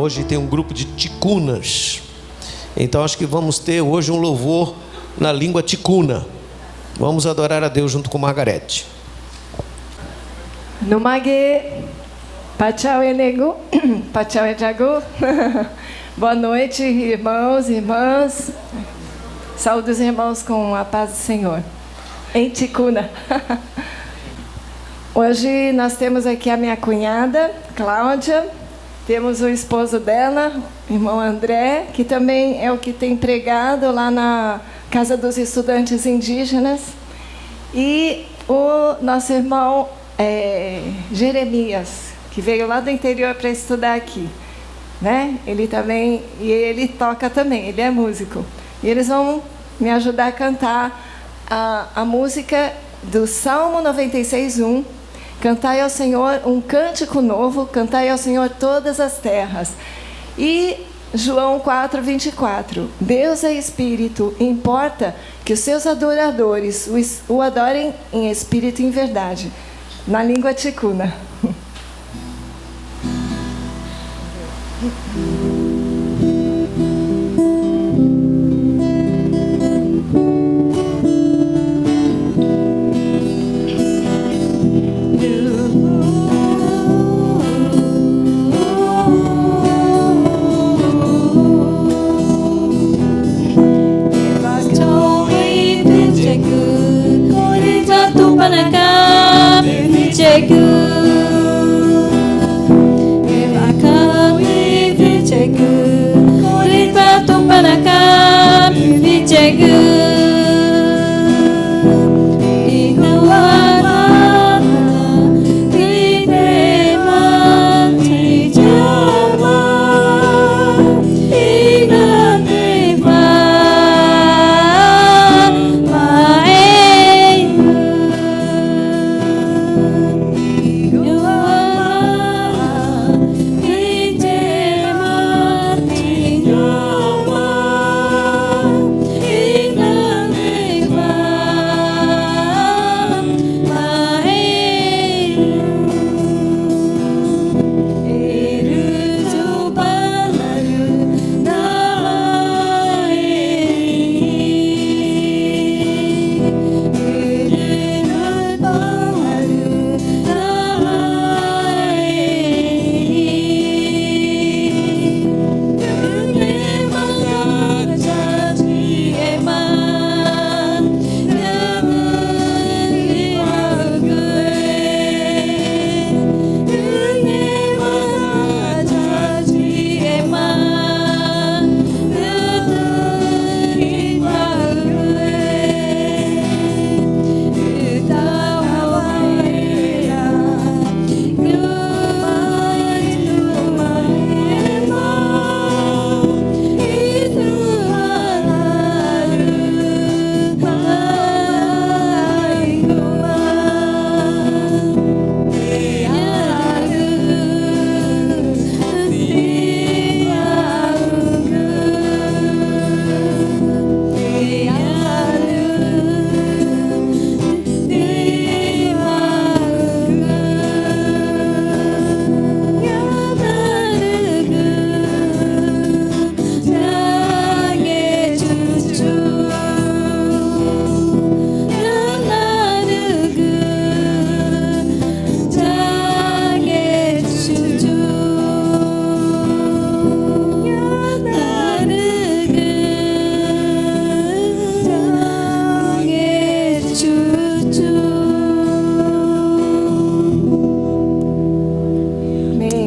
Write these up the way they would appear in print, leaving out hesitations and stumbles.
hoje tem um grupo de ticunas. Então acho que vamos ter hoje um louvor na língua ticuna. Vamos adorar a Deus junto com Margarete. Numage Pachau Enegu, Pachau Ejagu. Boa noite, irmãos e irmãs. Saúde os irmãos com a paz do Senhor. Em ticuna. Hoje nós temos aqui a minha cunhada, Cláudia. Temos o esposo dela, irmão André, que também é o que tem pregado lá na Casa dos Estudantes Indígenas. E o nosso irmão Jeremias, que veio lá do interior para estudar aqui. Né? Ele também, e ele toca também, ele é músico. E eles vão me ajudar a cantar a música do Salmo 96:1. Cantai ao Senhor um cântico novo, cantai ao Senhor todas as terras. E João 4:24. Deus é Espírito, importa que os seus adoradores o adorem em espírito e em verdade. Na língua ticuna.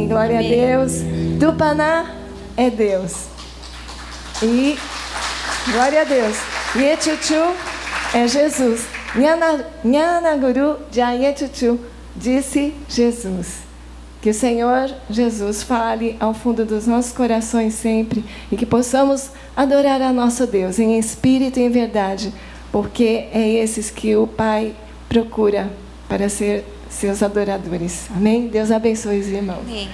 Glória a Deus. Tupaná é Deus. E glória a Deus. Yechuchu é Jesus. Nyanaguru Jayechuchu, disse Jesus. Que o Senhor Jesus fale ao fundo dos nossos corações sempre e que possamos adorar a nosso Deus em espírito e em verdade, porque é esses que o Pai procura para ser seus adoradores. Amém? Deus abençoe os irmãos. Amém.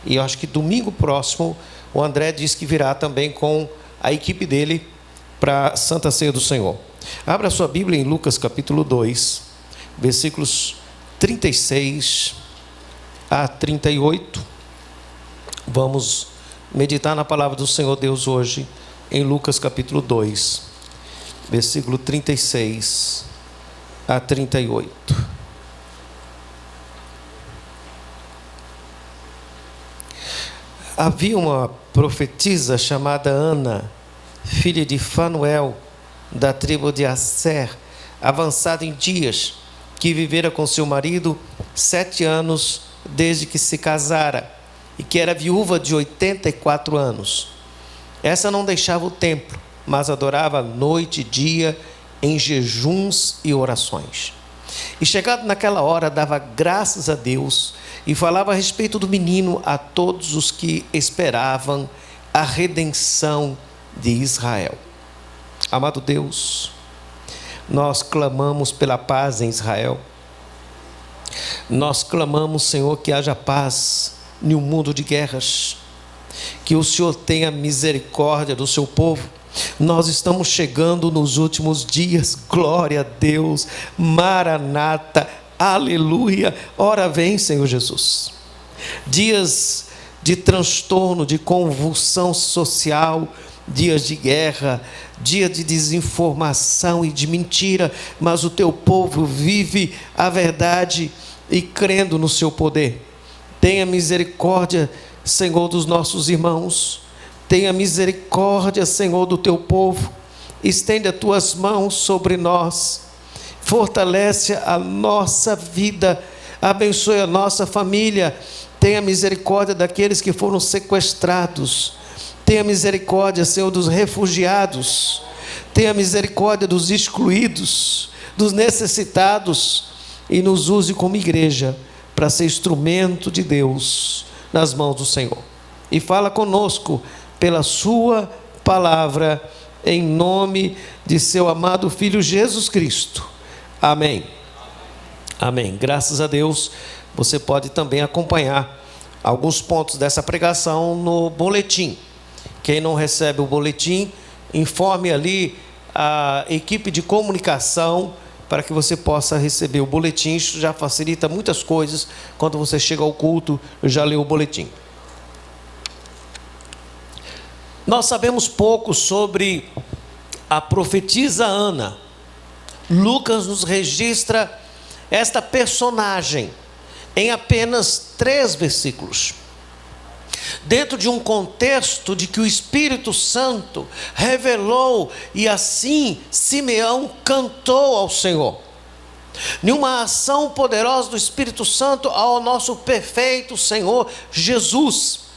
E eu acho que domingo próximo o André disse que virá também com a equipe dele para a Santa Ceia do Senhor. Abra sua Bíblia em Lucas capítulo 2, versículos 36 a 38. Vamos meditar na palavra do Senhor Deus hoje, em Lucas capítulo 2, versículo 36 a 38. Havia uma profetisa chamada Ana, filha de Fanuel, da tribo de Asser, avançada em dias, que vivera com seu marido 7 anos desde que se casara, e que era viúva de 84 anos. Essa não deixava o templo, mas adorava noite e dia em jejuns e orações. E chegado naquela hora, dava graças a Deus e falava a respeito do menino a todos os que esperavam a redenção de Israel. Amado Deus, nós clamamos pela paz em Israel. Nós clamamos, Senhor, que haja paz em um mundo de guerras, que o Senhor tenha misericórdia do seu povo. Nós estamos chegando nos últimos dias, glória a Deus, Maranata, aleluia, ora vem, Senhor Jesus. Dias de transtorno, de convulsão social, dias de guerra, dia de desinformação e de mentira, mas o teu povo vive a verdade e crendo no seu poder. Tenha misericórdia, Senhor, dos nossos irmãos. Tenha misericórdia, Senhor, do teu povo. Estende as tuas mãos sobre nós. Fortalece a nossa vida. Abençoe a nossa família. Tenha misericórdia daqueles que foram sequestrados. Tenha misericórdia, Senhor, dos refugiados. Tenha misericórdia dos excluídos, dos necessitados. E nos use como igreja para ser instrumento de Deus nas mãos do Senhor. E fala conosco pela sua palavra, em nome de seu amado Filho Jesus Cristo. Amém. Amém. Graças a Deus, você pode também acompanhar alguns pontos dessa pregação no boletim. Quem não recebe o boletim, informe ali a equipe de comunicação para que você possa receber o boletim. Isso já facilita muitas coisas. Quando você chega ao culto, já leu o boletim. Nós sabemos pouco sobre a profetisa Ana. Lucas nos registra esta personagem em apenas 3 versículos. Dentro de um contexto de que o Espírito Santo revelou e assim Simeão cantou ao Senhor. Numa ação poderosa do Espírito Santo ao nosso perfeito Senhor Jesus.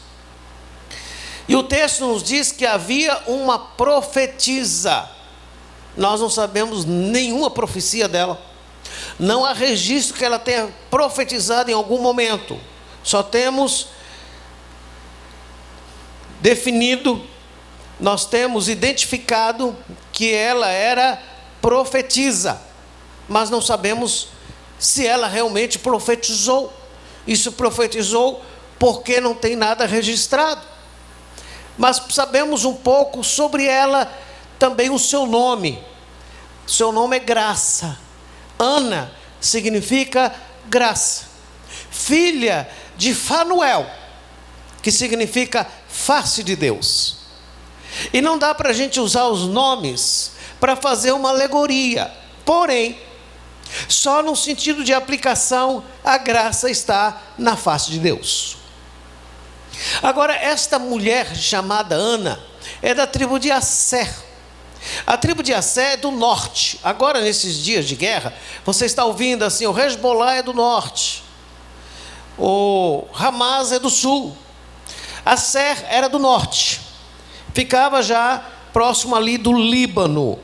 E o texto nos diz que havia uma profetisa. Nós não sabemos nenhuma profecia dela. Não há registro que ela tenha profetizado em algum momento. Só temos definido, nós temos identificado que ela era profetisa. Mas não sabemos se ela realmente profetizou. Isso profetizou porque não tem nada registrado. Mas sabemos um pouco sobre ela, também o seu nome. Seu nome é Graça. Ana significa graça. Filha de Fanuel, que significa face de Deus. E não dá para a gente usar os nomes para fazer uma alegoria. Porém, só no sentido de aplicação, a graça está na face de Deus. Agora, esta mulher chamada Ana é da tribo de Asser. A tribo de Asser é do norte. Agora, nesses dias de guerra, você está ouvindo assim, o Hezbollah é do norte, o Hamas é do sul. Asser era do norte, ficava já próximo ali do Líbano.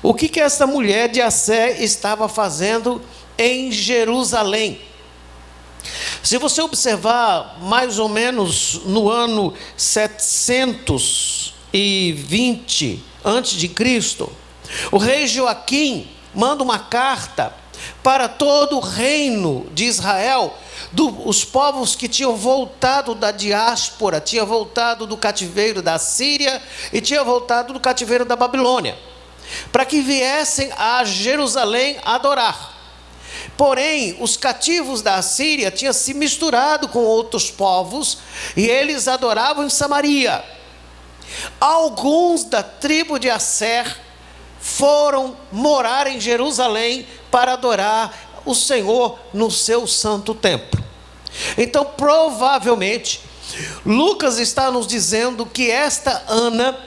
O que essa mulher de Asser estava fazendo em Jerusalém? Se você observar, mais ou menos no ano 720 a.C., o rei Joaquim manda uma carta para todo o reino de Israel, os povos que tinham voltado da diáspora, tinham voltado do cativeiro da Síria e tinham voltado do cativeiro da Babilônia, para que viessem a Jerusalém adorar. Porém, os cativos da Assíria tinham se misturado com outros povos e eles adoravam em Samaria. Alguns da tribo de Asser foram morar em Jerusalém para adorar o Senhor no seu santo templo. Então, provavelmente, Lucas está nos dizendo que esta Ana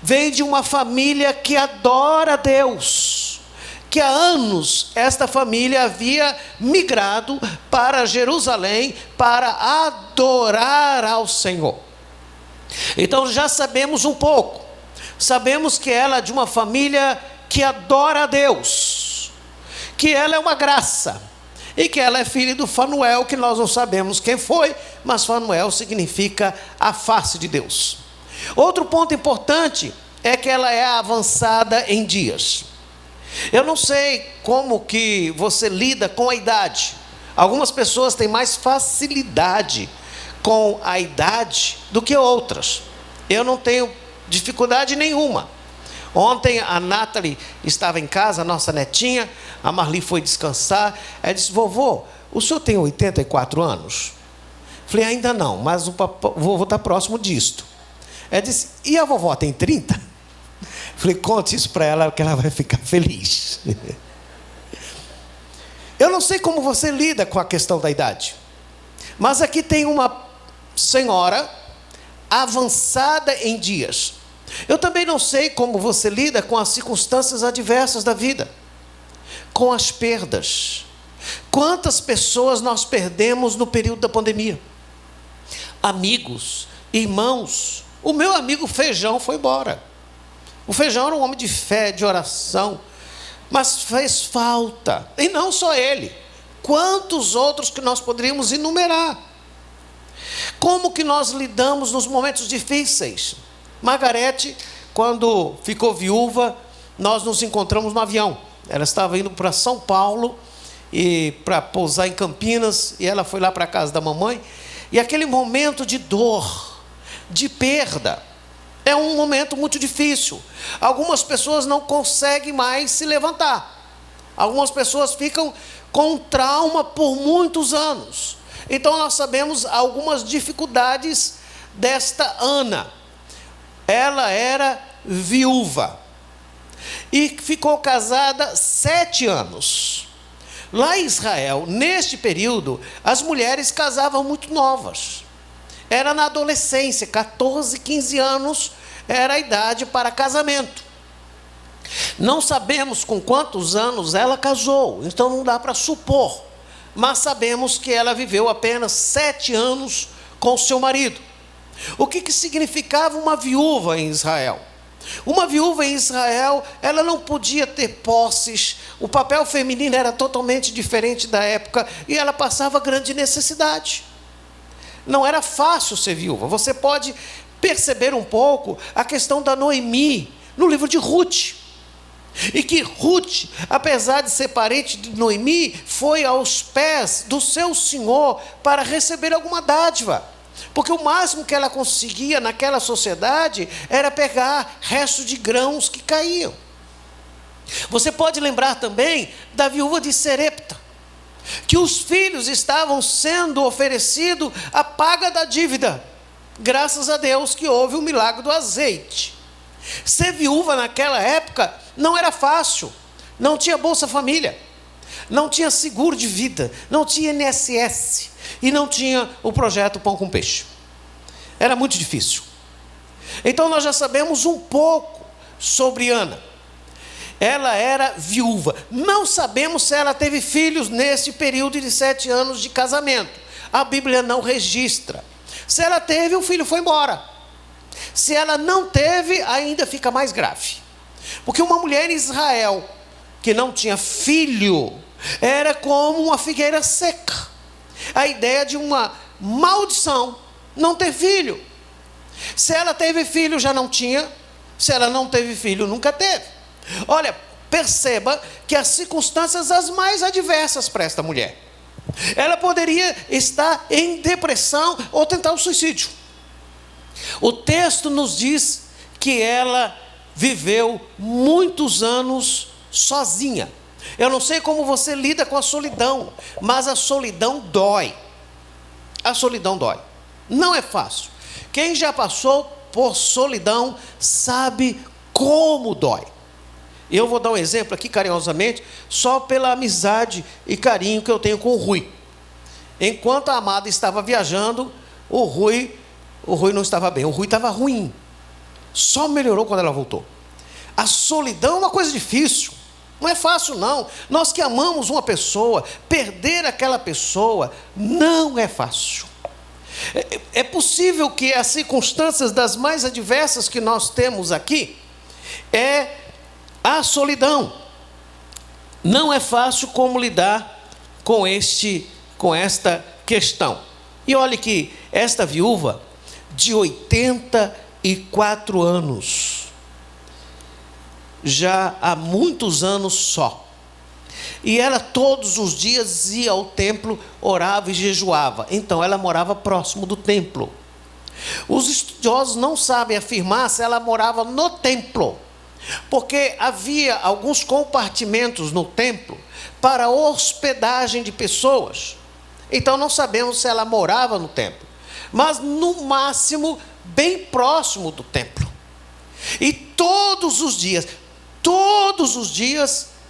vem de uma família que adora a Deus, que há anos esta família havia migrado para Jerusalém para adorar ao Senhor. Então já sabemos um pouco, sabemos que ela é de uma família que adora a Deus, que ela é uma graça, e que ela é filha do Fanuel, que nós não sabemos quem foi, mas Fanuel significa a face de Deus. Outro ponto importante é que ela é avançada em dias. Eu não sei como que você lida com a idade. Algumas pessoas têm mais facilidade com a idade do que outras. Eu não tenho dificuldade nenhuma. Ontem a Nathalie estava em casa, a nossa netinha, a Marli foi descansar. Ela disse: vovô, o senhor tem 84 anos? Falei: ainda não, mas o vovô está próximo disto. Ela disse: e a vovó tem 30? Falei: conte isso para ela que ela vai ficar feliz. Eu não sei como você lida com a questão da idade, mas aqui tem uma senhora avançada em dias. Eu também não sei como você lida com as circunstâncias adversas da vida, com as perdas. Quantas pessoas nós perdemos no período da pandemia? Amigos, irmãos. O meu amigo Feijão foi embora. O Feijão era um homem de fé, de oração, mas fez falta. E não só ele. Quantos outros que nós poderíamos enumerar? Como que nós lidamos nos momentos difíceis? Margarete, quando ficou viúva, nós nos encontramos no avião. Ela estava indo para São Paulo e para pousar em Campinas, e ela foi lá para a casa da mamãe. E aquele momento de dor, de perda, é um momento muito difícil. Algumas pessoas não conseguem mais se levantar. Algumas pessoas ficam com trauma por muitos anos. Então nós sabemos algumas dificuldades desta Ana. Ela era viúva e ficou casada 7 anos. Lá em Israel, neste período, as mulheres casavam muito novas. Era na adolescência, 14, 15 anos era a idade para casamento. Não sabemos com quantos anos ela casou, então não dá para supor. Mas sabemos que ela viveu apenas 7 anos com seu marido. O que significava uma viúva em Israel? Uma viúva em Israel, ela não podia ter posses, o papel feminino era totalmente diferente da época e ela passava grande necessidade. Não era fácil ser viúva. Você pode perceber um pouco a questão da Noemi no livro de Ruth. E que Ruth, apesar de ser parente de Noemi, foi aos pés do seu senhor para receber alguma dádiva. Porque o máximo que ela conseguia naquela sociedade era pegar restos de grãos que caíam. Você pode lembrar também da viúva de Serepta, que os filhos estavam sendo oferecidos a paga da dívida. Graças a Deus que houve o milagre do azeite. Ser viúva naquela época não era fácil. Não tinha Bolsa Família, não tinha seguro de vida, não tinha INSS e não tinha o projeto Pão com Peixe. Era muito difícil. Então nós já sabemos um pouco sobre Ana. Ela era viúva. Não sabemos se ela teve filhos nesse período de 7 anos de casamento. A Bíblia não registra. Se ela teve, o filho foi embora. Se ela não teve, ainda fica mais grave. Porque uma mulher em Israel que não tinha filho era como uma figueira seca. A ideia de uma maldição, não ter filho. Se ela teve filho, já não tinha. Se ela não teve filho, nunca teve. Olha, perceba que as circunstâncias as mais adversas para esta mulher. Ela poderia estar em depressão ou tentar o suicídio. O texto nos diz que ela viveu muitos anos sozinha. Eu não sei como você lida com a solidão, mas a solidão dói. A solidão dói. Não é fácil. Quem já passou por solidão sabe como dói. Eu vou dar um exemplo aqui carinhosamente, só pela amizade e carinho que eu tenho com o Rui. Enquanto a amada estava viajando, o Rui não estava bem, o Rui estava ruim. Só melhorou quando ela voltou. A solidão é uma coisa difícil. Não é fácil, não. Nós que amamos uma pessoa, perder aquela pessoa não é fácil. É possível que as circunstâncias das mais adversas que nós temos aqui é a solidão. Não é fácil como lidar com esta questão. E olhe que esta viúva de 84 anos, já há muitos anos só, e ela todos os dias ia ao templo, orava e jejuava. Então ela morava próximo do templo. Os estudiosos não sabem afirmar se ela morava no templo, porque havia alguns compartimentos no templo para hospedagem de pessoas. Então não sabemos se ela morava no templo, mas no máximo bem próximo do templo. E todos os dias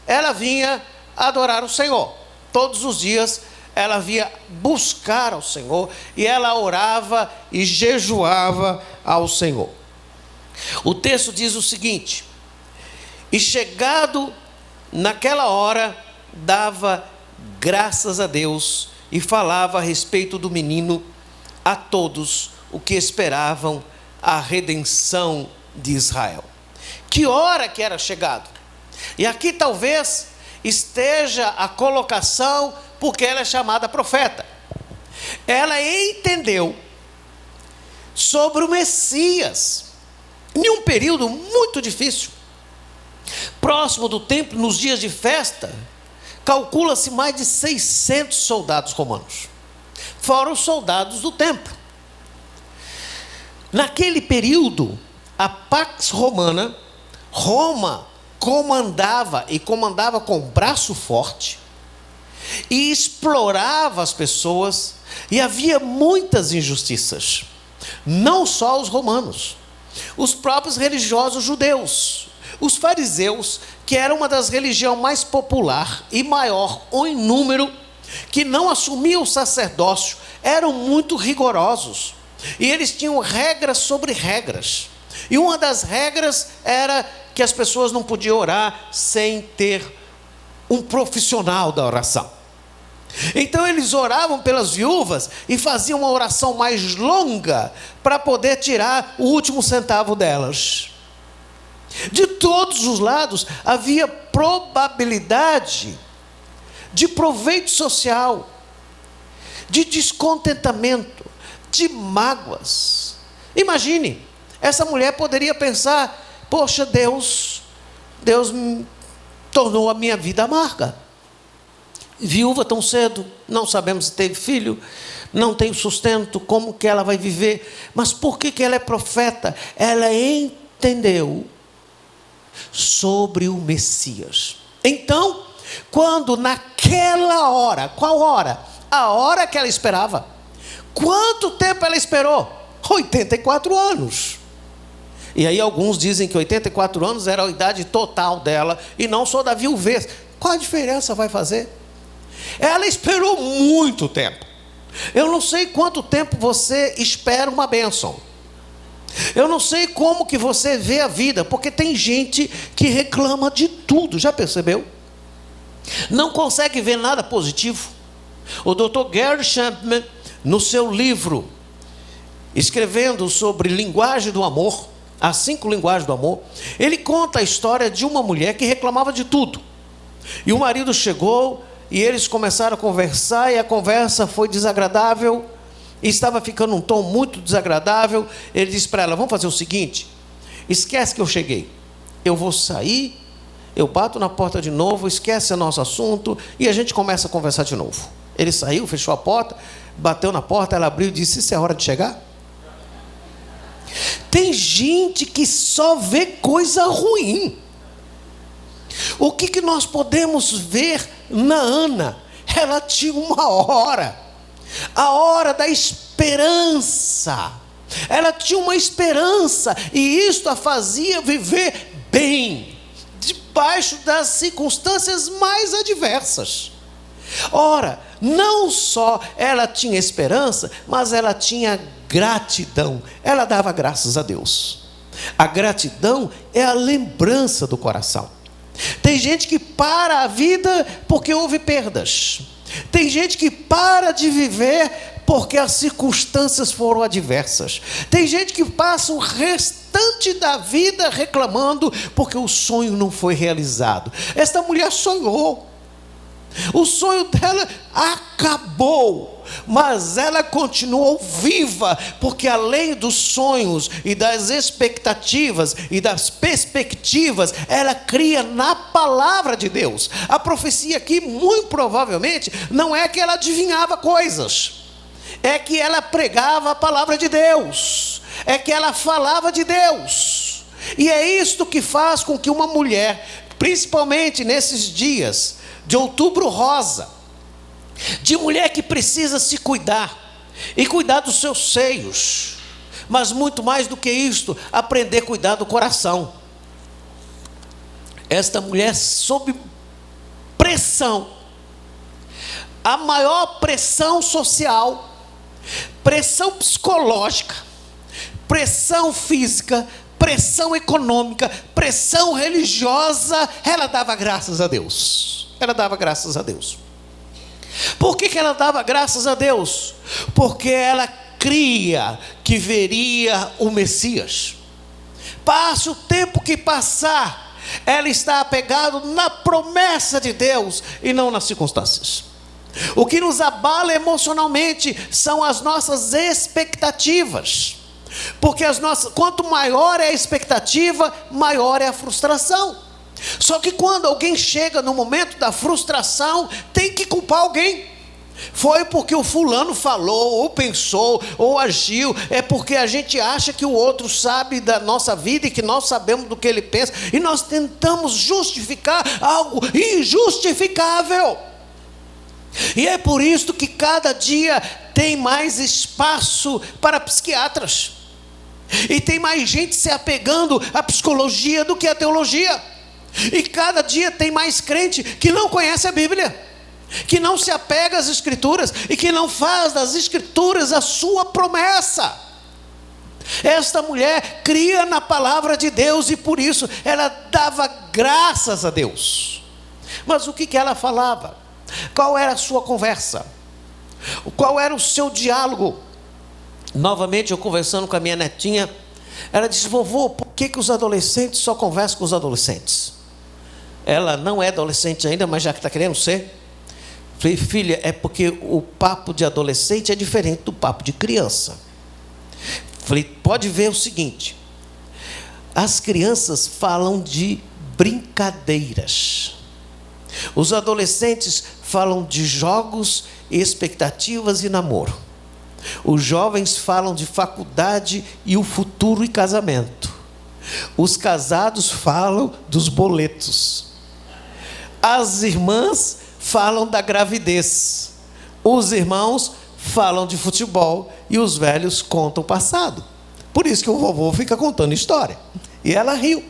ela vinha adorar o Senhor. Todos os dias ela vinha buscar ao Senhor e ela orava e jejuava ao Senhor. O texto diz o seguinte: e chegado naquela hora, dava graças a Deus e falava a respeito do menino a todos o que esperavam a redenção de Israel. Que hora que era chegado? E aqui talvez esteja a colocação, porque ela é chamada profeta. Ela entendeu sobre o Messias em um período muito difícil. Próximo do templo, nos dias de festa, calcula-se mais de 600 soldados romanos, fora os soldados do templo. Naquele período, a Pax Romana, Roma comandava com braço forte, e explorava as pessoas, e havia muitas injustiças. Não só os romanos, os próprios religiosos judeus, os fariseus, que era uma das religiões mais popular e maior em número, que não assumiam o sacerdócio, eram muito rigorosos. E eles tinham regras sobre regras. E uma das regras era que as pessoas não podiam orar sem ter um profissional da oração. Então eles oravam pelas viúvas e faziam uma oração mais longa para poder tirar o último centavo delas. De todos os lados havia probabilidade de proveito social, de descontentamento, de mágoas. Imagine, essa mulher poderia pensar: poxa, Deus me tornou a minha vida amarga. Viúva tão cedo, não sabemos se teve filho, não tem sustento, como que ela vai viver? Mas por que ela é profeta? Ela entendeu sobre o Messias. Então, quando naquela hora, qual hora? A hora que ela esperava. Quanto tempo ela esperou? 84 anos. E aí alguns dizem que 84 anos era a idade total dela, e não só da viuvez. Qual a diferença vai fazer? Ela esperou muito tempo. Eu não sei quanto tempo você espera uma bênção. Eu não sei como que você vê a vida, porque tem gente que reclama de tudo, já percebeu? Não consegue ver nada positivo. O Dr. Gary Chapman, no seu livro, escrevendo sobre linguagem do amor, as 5 linguagens do amor, ele conta a história de uma mulher que reclamava de tudo. E o marido chegou, e eles começaram a conversar, e a conversa foi desagradável, e estava ficando um tom muito desagradável. Ele disse para ela: vamos fazer o seguinte, esquece que eu cheguei, eu vou sair, eu bato na porta de novo, esquece o nosso assunto, e a gente começa a conversar de novo. Ele saiu, fechou a porta, bateu na porta, ela abriu e disse: isso é hora de chegar? Tem gente que só vê coisa ruim. O que nós podemos ver na Ana? Ela tinha uma hora, a hora da esperança. Ela tinha uma esperança, e isto a fazia viver bem, debaixo das circunstâncias mais adversas. Ora, não só ela tinha esperança, mas ela tinha gratidão. Ela dava graças a Deus. A gratidão é a lembrança do coração. Tem gente que para a vida porque houve perdas. Tem gente que para de viver porque as circunstâncias foram adversas. Tem gente que passa o restante da vida reclamando porque o sonho não foi realizado. Esta mulher sonhou. O sonho dela acabou, mas ela continuou viva, porque além dos sonhos e das expectativas e das perspectivas, ela cria na palavra de Deus. A profecia aqui, muito provavelmente, não é que ela adivinhava coisas, é que ela pregava a palavra de Deus, é que ela falava de Deus. E é isto que faz com que uma mulher, principalmente nesses dias de Outubro Rosa, de mulher que precisa se cuidar e cuidar dos seus seios, mas muito mais do que isto, aprender a cuidar do coração. Esta mulher sob pressão, a maior pressão social, pressão psicológica, pressão física, pressão econômica, pressão religiosa, ela dava graças a Deus. Ela dava graças a Deus. Por que ela dava graças a Deus? Porque ela cria que veria o Messias. Passe o tempo que passar, ela está apegada na promessa de Deus e não nas circunstâncias. O que nos abala emocionalmente são as nossas expectativas. Porque quanto maior é a expectativa, maior é a frustração. Só que quando alguém chega no momento da frustração, tem que culpar alguém. Foi porque o fulano falou, ou pensou, ou agiu. É porque a gente acha que o outro sabe da nossa vida e que nós sabemos do que ele pensa. E nós tentamos justificar algo injustificável. E é por isso que cada dia tem mais espaço para psiquiatras. E tem mais gente se apegando à psicologia do que à teologia. E cada dia tem mais crente que não conhece a Bíblia, que não se apega às Escrituras e que não faz das Escrituras a sua promessa. Esta mulher cria na palavra de Deus e por isso ela dava graças a Deus. Mas o que ela falava? Qual era a sua conversa? Qual era o seu diálogo? Novamente eu conversando com a minha netinha, ela disse: vovô, por que os adolescentes só conversam com os adolescentes? Ela não é adolescente ainda, mas já que está querendo ser. Falei: filha, é porque o papo de adolescente é diferente do papo de criança. Falei: pode ver o seguinte, as crianças falam de brincadeiras, os adolescentes falam de jogos, expectativas e namoro. Os jovens falam de faculdade e o futuro e casamento. Os casados falam dos boletos. As irmãs falam da gravidez. Os irmãos falam de futebol e os velhos contam o passado. Por isso que o vovô fica contando história. E ela riu.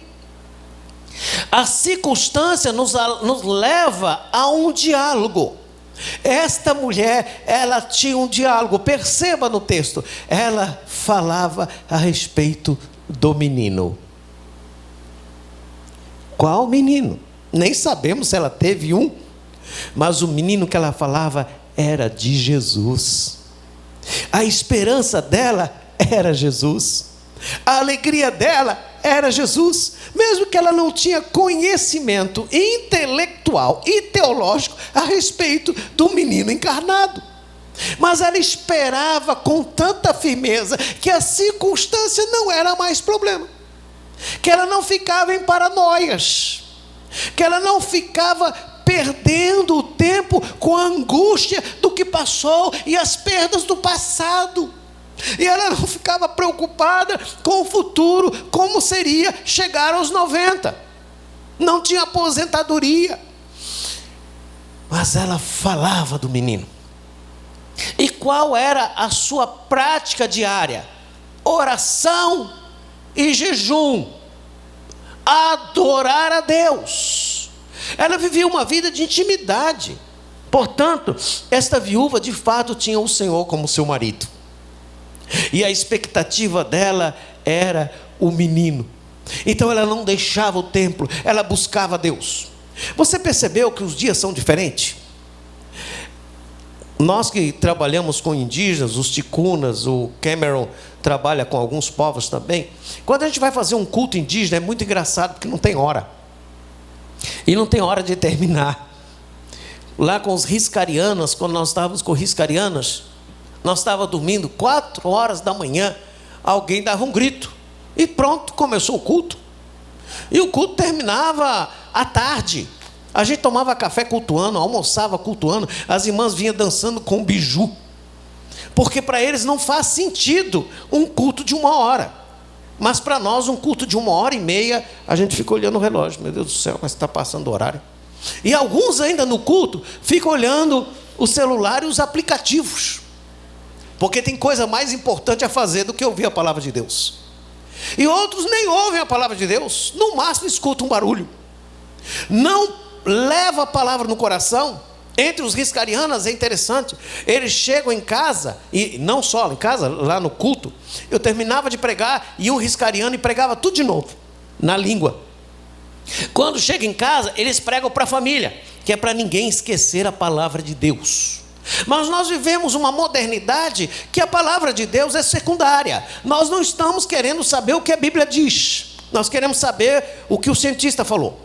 A circunstância nos leva a um diálogo. Esta mulher, ela tinha um diálogo. Perceba no texto, ela falava a respeito do menino. Qual menino? Nem sabemos se ela teve um, mas o menino que ela falava era de Jesus. A esperança dela era Jesus. A alegria dela era Jesus, mesmo que ela não tinha conhecimento intelectual e teológico a respeito do menino encarnado. Mas ela esperava com tanta firmeza que a circunstância não era mais problema, que ela não ficava em paranoias, que ela não ficava perdendo o tempo com a angústia do que passou e as perdas do passado. E ela não ficava preocupada com o futuro, como seria chegar aos 90. não tinha aposentadoria. Mas ela falava do menino. E qual era a sua prática diária? Oração e jejum. Adorar a Deus. Ela vivia uma vida de intimidade. Portanto, esta viúva de fato tinha o Senhor como seu marido. E a expectativa dela era o menino. Então ela não deixava o templo, ela buscava Deus. Você percebeu que os dias são diferentes? Nós que trabalhamos com indígenas, os ticunas, o Cameron trabalha com alguns povos também. Quando a gente vai fazer um culto indígena, é muito engraçado, porque não tem hora. E não tem hora de terminar. Lá com os riscarianos, quando nós estávamos com riscarianas, nós estávamos dormindo 4 horas da manhã, alguém dava um grito. E pronto, começou o culto. E o culto terminava à tarde. A gente tomava café cultuando, almoçava cultuando. As irmãs vinham dançando com biju. Porque para eles não faz sentido um culto de 1 hora. Mas para nós, um culto de 1h30, a gente fica olhando o relógio. Meu Deus do céu, mas está passando o horário. E alguns ainda no culto ficam olhando o celular e os aplicativos. Porque tem coisa mais importante a fazer do que ouvir a palavra de Deus. E outros nem ouvem a palavra de Deus. No máximo escutam um barulho. Não leva a palavra no coração. Entre os riscarianas é interessante. Eles chegam em casa, e não só em casa, lá no culto. Eu terminava de pregar, e um riscariano e pregava tudo de novo, na língua. Quando chega em casa, eles pregam para a família, que é para ninguém esquecer a palavra de Deus. Mas nós vivemos uma modernidade que a palavra de Deus é secundária. Nós não estamos querendo saber o que a Bíblia diz. Nós queremos saber o que o cientista falou.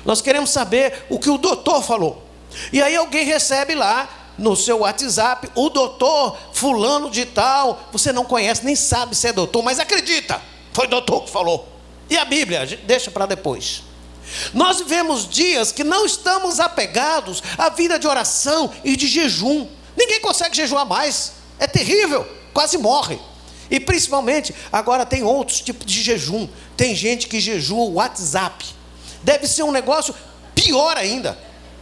Nós queremos saber o que o doutor falou. E aí alguém recebe lá no seu WhatsApp, o doutor fulano de tal. Você não conhece, nem sabe se é doutor, mas acredita, foi doutor que falou. E a Bíblia, deixa para depois. Nós vivemos dias que não estamos apegados à vida de oração e de jejum. Ninguém consegue jejuar mais. É terrível, quase morre. E principalmente, agora tem outros tipos de jejum. Tem gente que jejua o WhatsApp. Deve ser um negócio pior ainda.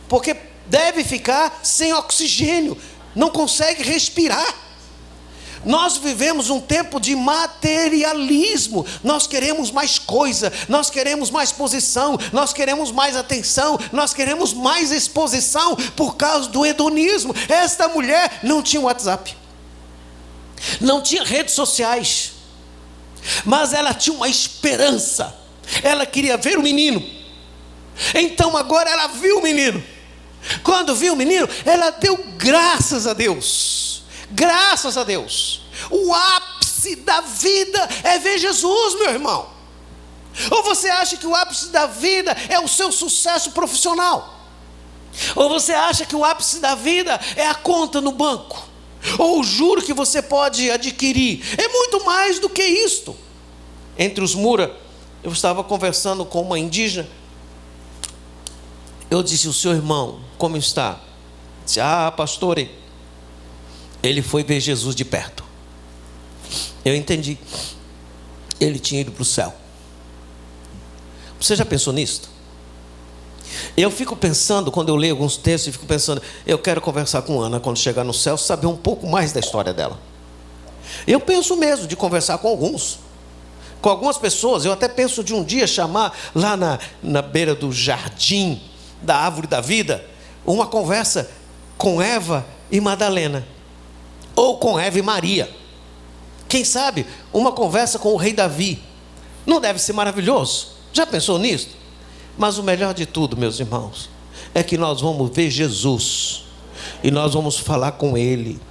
Porque deve ficar sem oxigênio. Não consegue respirar. Nós vivemos um tempo de materialismo. Nós queremos mais coisa, nós queremos mais posição, nós queremos mais atenção, nós queremos mais exposição por causa do hedonismo. Esta mulher não tinha WhatsApp, não tinha redes sociais, mas ela tinha uma esperança. Ela queria ver o menino. Então agora ela viu o menino. Quando viu o menino, ela deu graças a Deus. Graças a Deus. O ápice da vida é ver Jesus, meu irmão. Ou você acha que o ápice da vida é o seu sucesso profissional? Ou você acha que o ápice da vida é a conta no banco? Ou o juro que você pode adquirir? É muito mais do que isto. Entre os Mura, eu estava conversando com uma indígena. Eu disse: o seu irmão, como está? Disse: pastor, ele foi ver Jesus de perto. Eu entendi. Ele tinha ido para o céu. Você já pensou nisso? Eu fico pensando, quando eu leio alguns textos, eu fico pensando, eu quero conversar com Ana quando chegar no céu, saber um pouco mais da história dela. Eu penso mesmo de conversar com algumas pessoas. Eu até penso de um dia chamar lá na beira do jardim da árvore da vida, uma conversa com Eva e Madalena. Ou com Eva e Maria. Quem sabe uma conversa com o rei Davi. Não deve ser maravilhoso? Já pensou nisso? Mas o melhor de tudo, meus irmãos, é que nós vamos ver Jesus. E nós vamos falar com Ele.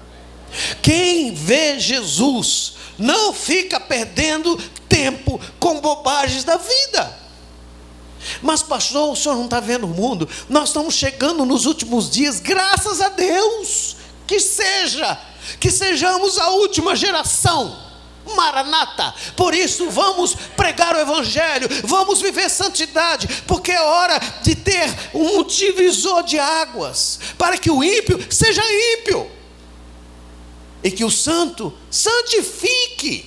Quem vê Jesus não fica perdendo tempo com bobagens da vida. Mas pastor, o senhor não está vendo o mundo? Nós estamos chegando nos últimos dias. Graças a Deus. Que sejamos a última geração. Maranata. Por isso vamos pregar o evangelho, vamos viver santidade, porque é hora de ter um divisor de águas, para que o ímpio seja ímpio e que o santo santifique.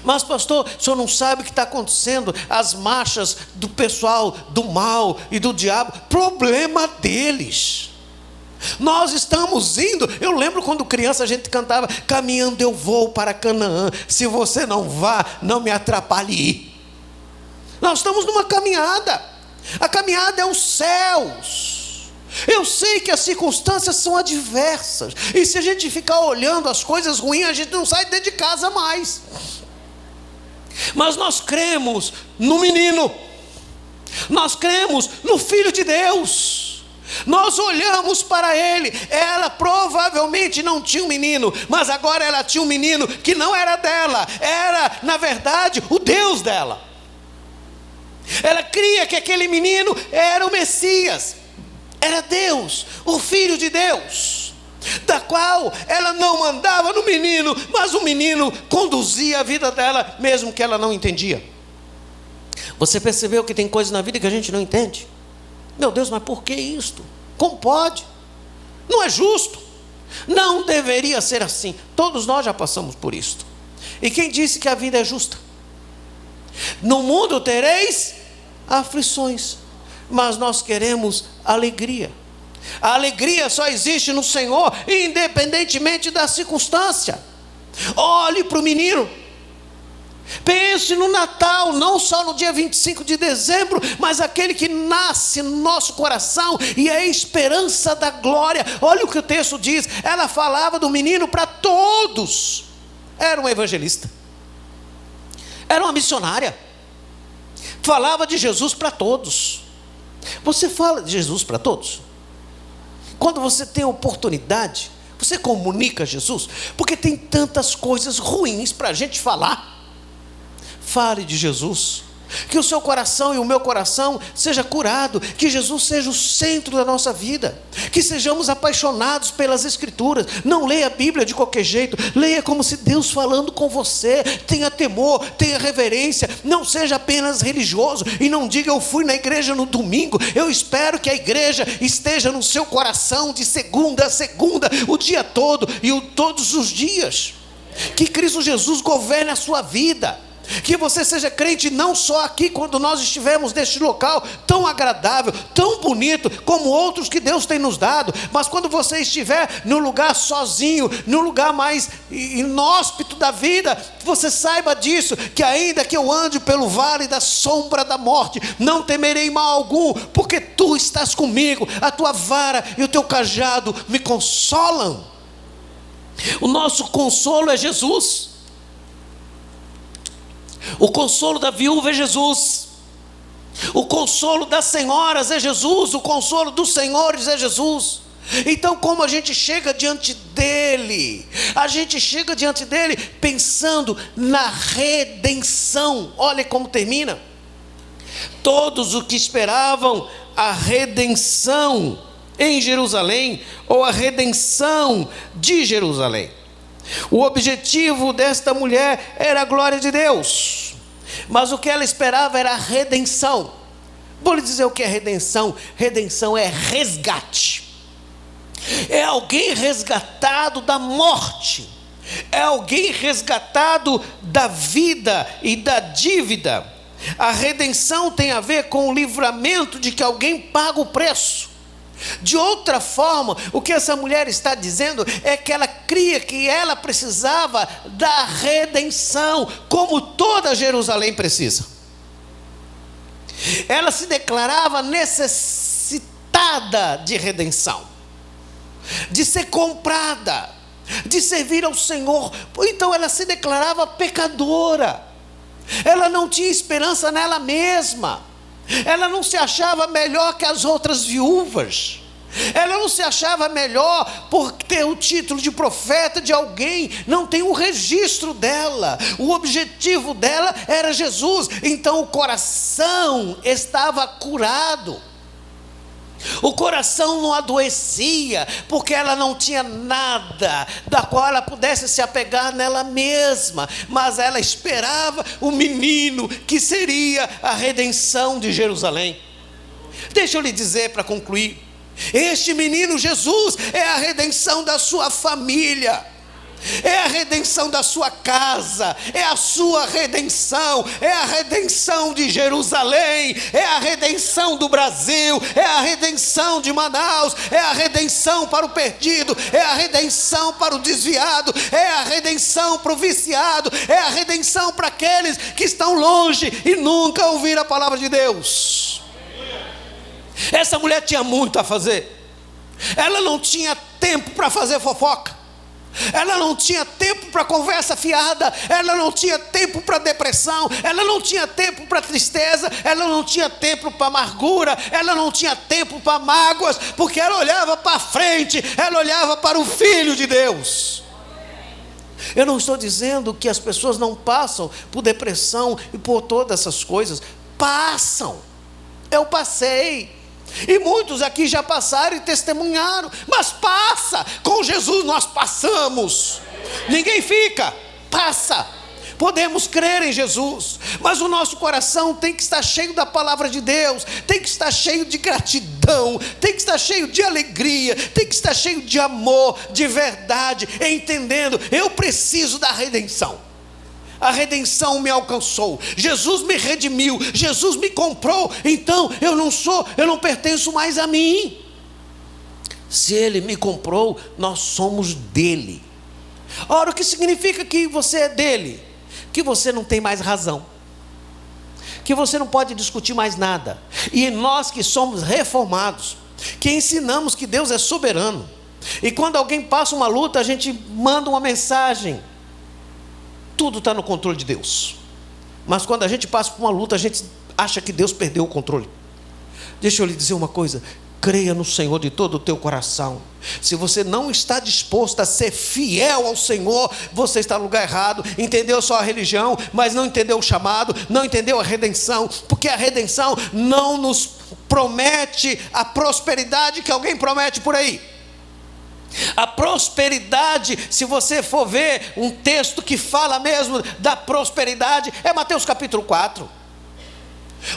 Mas pastor, o senhor não sabe o que está acontecendo? As marchas do pessoal do mal e do diabo, problema deles. Nós estamos indo. Eu lembro quando criança a gente cantava: caminhando eu vou para Canaã, se você não vá, não me atrapalhe ir. Nós estamos numa caminhada. A caminhada é os céus. Eu sei que as circunstâncias são adversas, e se a gente ficar olhando as coisas ruins, a gente não sai dentro de casa mais. Mas nós cremos no menino, nós cremos no Filho de Deus. Nós olhamos para ele. Ela provavelmente não tinha um menino, mas agora ela tinha um menino que não era dela, era na verdade o Deus dela. Ela cria que aquele menino era o Messias, era Deus, o Filho de Deus, da qual ela não mandava no menino, mas o menino conduzia a vida dela, mesmo que ela não entendia. Você percebeu que tem coisas na vida que a gente não entende? Meu Deus, mas por que isto? Como pode? Não é justo. Não deveria ser assim. Todos nós já passamos por isto. E quem disse que a vida é justa? No mundo tereis aflições, mas nós queremos alegria. A alegria só existe no Senhor, independentemente da circunstância. Olhe para o menino. Pense no Natal, não só no dia 25 de dezembro, mas aquele que nasce no nosso coração e é a esperança da glória. Olha o que o texto diz. Ela falava do menino para todos. Era uma evangelista, era uma missionária, falava de Jesus para todos. Você fala de Jesus para todos? Quando você tem oportunidade, você comunica Jesus, porque tem tantas coisas ruins para a gente falar. Fale de Jesus, que o seu coração e o meu coração seja curado, que Jesus seja o centro da nossa vida, que sejamos apaixonados pelas Escrituras. Não leia a Bíblia de qualquer jeito, leia como se Deus falando com você. Tenha temor, tenha reverência, não seja apenas religioso e não diga: eu fui na igreja no domingo. Eu espero que a igreja esteja no seu coração de segunda a segunda, o dia todo e todos os dias. Que Cristo Jesus governe a sua vida. Que você seja crente não só aqui, quando nós estivermos neste local tão agradável, tão bonito, como outros que Deus tem nos dado, mas quando você estiver no lugar sozinho, no lugar mais inóspito da vida, você saiba disso, que ainda que eu ande pelo vale da sombra da morte, não temerei mal algum, porque tu estás comigo, a tua vara e o teu cajado me consolam. O nosso consolo é Jesus. O consolo da viúva é Jesus. O consolo das senhoras é Jesus. O consolo dos senhores é Jesus. Então, como a gente chega diante dele? A gente chega diante dele pensando na redenção. Olha como termina. Todos os que esperavam a redenção em Jerusalém, ou a redenção de Jerusalém. O objetivo desta mulher era a glória de Deus, mas o que ela esperava era a redenção. Vou lhe dizer o que é redenção. Redenção é resgate. É alguém resgatado da morte, é alguém resgatado da vida e da dívida. A redenção tem a ver com o livramento de que alguém paga o preço. De outra forma, o que essa mulher está dizendo é que ela cria que ela precisava da redenção, como toda Jerusalém precisa. Ela se declarava necessitada de redenção, de ser comprada, de servir ao Senhor. Então ela se declarava pecadora. Ela não tinha esperança nela mesma. Ela não se achava melhor que as outras viúvas. Ela não se achava melhor por ter o título de profeta de alguém. Não tem um registro dela. O objetivo dela era Jesus. Então o coração estava curado. O coração não adoecia, porque ela não tinha nada da qual ela pudesse se apegar nela mesma, mas ela esperava o menino que seria a redenção de Jerusalém. Deixa eu lhe dizer para concluir: este menino Jesus é a redenção da sua família. é a redenção da sua casa, é a sua redenção, é a redenção de Jerusalém, é a redenção do Brasil, é a redenção de Manaus, é a redenção para o perdido, é a redenção para o desviado, é a redenção para o viciado, é a redenção para aqueles que estão longe e nunca ouviram a palavra de Deus. Essa mulher tinha muito a fazer. Ela não tinha tempo para fazer fofoca. Ela não tinha tempo para conversa fiada. Ela não tinha tempo para depressão. Ela não tinha tempo para tristeza. Ela não tinha tempo para amargura. Ela não tinha tempo para mágoas, porque ela olhava para frente. Ela olhava para o Filho de Deus. Eu não estou dizendo que as pessoas não passam por depressão e por todas essas coisas. Passam. Eu passei. E muitos aqui já passaram e testemunharam. Mas passa. Com Jesus nós passamos. Ninguém fica. Passa. Podemos crer em Jesus, mas o nosso coração tem que estar cheio da palavra de Deus. Tem que estar cheio de gratidão. Tem que estar cheio de alegria. Tem que estar cheio de amor, de verdade, entendendo, eu preciso da redenção. A redenção me alcançou, Jesus me redimiu, Jesus me comprou. Então eu não pertenço mais a mim. Se Ele me comprou, nós somos dele. Ora, o que significa que você é dele? Que você não tem mais razão, que você não pode discutir mais nada. E nós que somos reformados, que ensinamos que Deus é soberano, e quando alguém passa uma luta, a gente manda uma mensagem: tudo está no controle de Deus. Mas quando a gente passa por uma luta, a gente acha que Deus perdeu o controle. Deixa eu lhe dizer uma coisa: creia no Senhor de todo o teu coração. Se você não está disposto a ser fiel ao Senhor, você está no lugar errado. Entendeu só a religião, mas não entendeu o chamado, não entendeu a redenção. Porque a redenção não nos promete a prosperidade que alguém promete por aí. A prosperidade, se você for ver um texto que fala mesmo da prosperidade, é Mateus capítulo 4.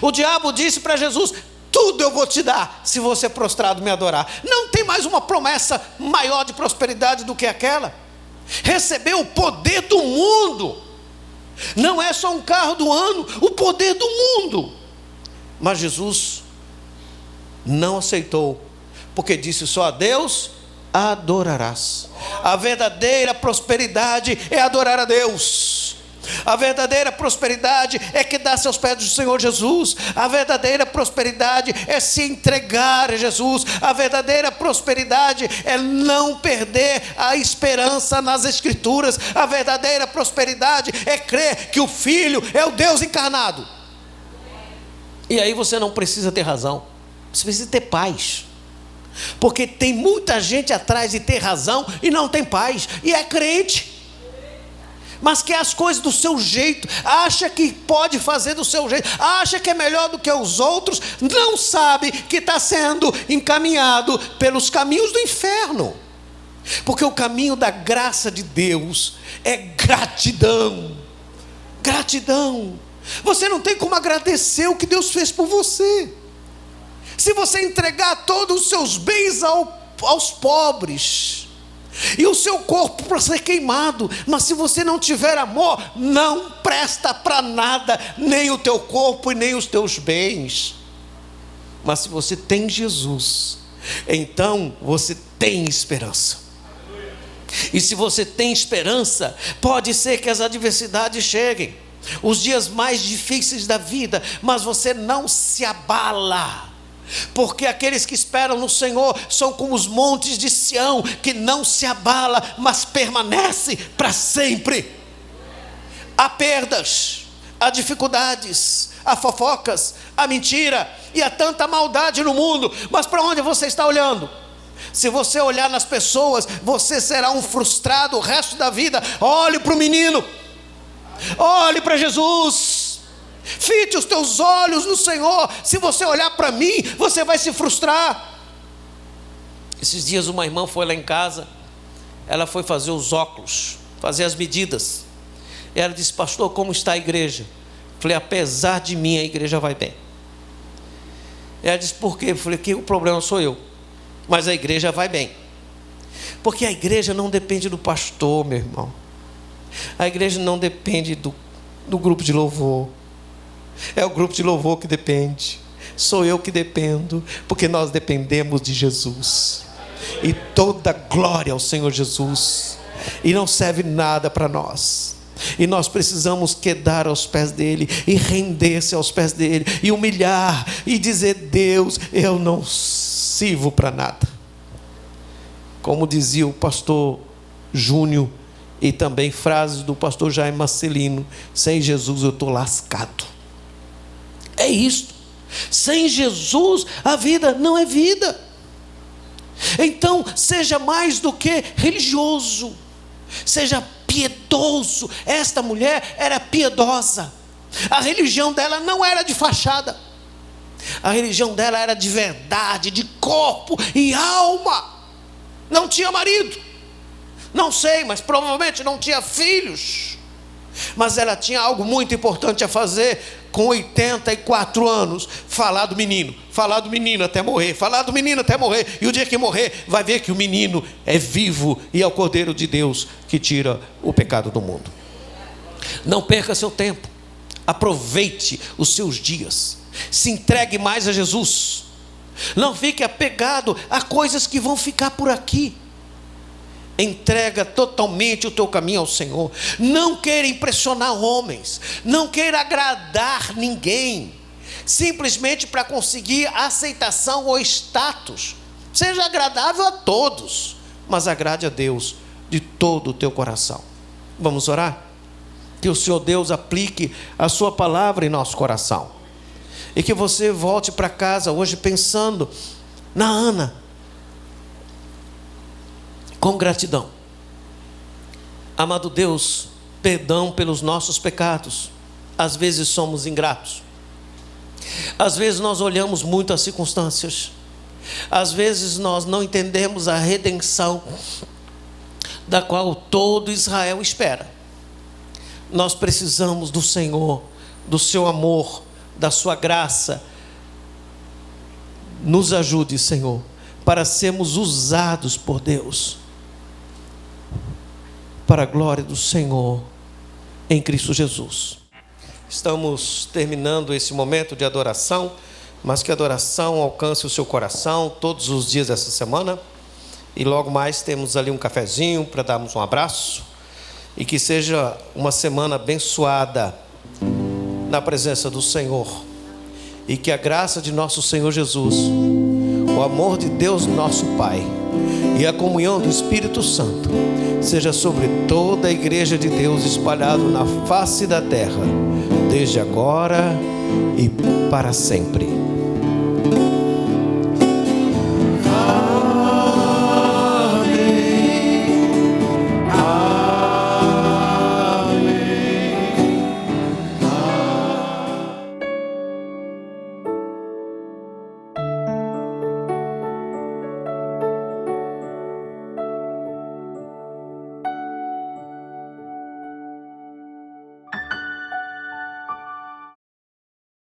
O diabo disse para Jesus: tudo eu vou te dar se você prostrado me adorar. Não tem mais uma promessa maior de prosperidade do que aquela. Receber o poder do mundo. Não é só um carro do ano, o poder do mundo. Mas Jesus não aceitou, porque disse: só a Deus adorarás. A verdadeira prosperidade é adorar a Deus. A verdadeira prosperidade é quedar-se aos pés do Senhor Jesus. A verdadeira prosperidade é se entregar a Jesus. A verdadeira prosperidade é não perder a esperança nas Escrituras. A verdadeira prosperidade é crer que o Filho é o Deus encarnado. E aí você não precisa ter razão, você precisa ter paz. Porque tem muita gente atrás de ter razão e não tem paz, e é crente, mas quer as coisas do seu jeito, acha que pode fazer do seu jeito, acha que é melhor do que os outros, não sabe que está sendo encaminhado pelos caminhos do inferno. Porque o caminho da graça de Deus é gratidão. Gratidão. Você não tem como agradecer o que Deus fez por você. Se você entregar todos os seus bens aos pobres, e o seu corpo para ser queimado, mas se você não tiver amor, não presta para nada, nem o teu corpo e nem os teus bens. Mas se você tem Jesus, então você tem esperança. E se você tem esperança, pode ser que as adversidades cheguem, os dias mais difíceis da vida, mas você não se abala. Porque aqueles que esperam no Senhor são como os montes de Sião, que não se abala, mas permanece para sempre. Há perdas, há dificuldades, há fofocas, há mentira e há tanta maldade no mundo. Mas para onde você está olhando? Se você olhar nas pessoas, você será um frustrado o resto da vida. Olhe para o menino, olhe para Jesus. Fite os teus olhos no Senhor. Se você olhar para mim, você vai se frustrar. Esses dias uma irmã foi lá em casa. Ela foi fazer os óculos, fazer as medidas. E ela disse: pastor, como está a igreja? Falei: apesar de mim, a igreja vai bem. Ela disse: por quê? Falei: que o problema sou eu, mas a igreja vai bem. Porque a igreja não depende do pastor, meu irmão. A igreja não depende do grupo de louvor. É o grupo de louvor que depende. Sou eu que dependo, porque nós dependemos de Jesus. E toda glória ao Senhor Jesus. E não serve nada para nós. E nós precisamos quedar aos pés dele, e render-se aos pés dele, e humilhar, e dizer: Deus, eu não sirvo para nada. Como dizia o pastor Júnior, e também frases do pastor Jaime Marcelino: sem Jesus eu estou lascado. É isto. Sem Jesus a vida não é vida. Então seja mais do que religioso, seja piedoso. Esta mulher era piedosa. A religião dela não era de fachada. A religião dela era de verdade, de corpo e alma. Não tinha marido, não sei, mas provavelmente não tinha filhos. Mas ela tinha algo muito importante a fazer. Com 84 anos, falar do menino até morrer, falar do menino até morrer. E o dia que morrer, vai ver que o menino é vivo e é o Cordeiro de Deus que tira o pecado do mundo. Não perca seu tempo, aproveite os seus dias, se entregue mais a Jesus. Não fique apegado a coisas que vão ficar por aqui. Entrega totalmente o teu caminho ao Senhor. Não queira impressionar homens, não queira agradar ninguém, simplesmente para conseguir aceitação ou status. Seja agradável a todos, mas agrade a Deus de todo o teu coração. Vamos orar? Que o Senhor Deus aplique a sua palavra em nosso coração, e que você volte para casa hoje pensando na Ana, com gratidão. Amado Deus, perdão pelos nossos pecados. Às vezes somos ingratos. Às vezes nós olhamos muito as circunstâncias. Às vezes nós não entendemos a redenção da qual todo Israel espera. Nós precisamos do Senhor, do seu amor, da sua graça. Nos ajude, Senhor, para sermos usados por Deus para a glória do Senhor em Cristo Jesus. Estamos terminando esse momento de adoração, mas que a adoração alcance o seu coração todos os dias dessa semana, e logo mais temos ali um cafezinho para darmos um abraço, e que seja uma semana abençoada na presença do Senhor, e que a graça de nosso Senhor Jesus, o amor de Deus nosso Pai e a comunhão do Espírito Santo seja sobre toda a igreja de Deus espalhado na face da terra, desde agora e para sempre.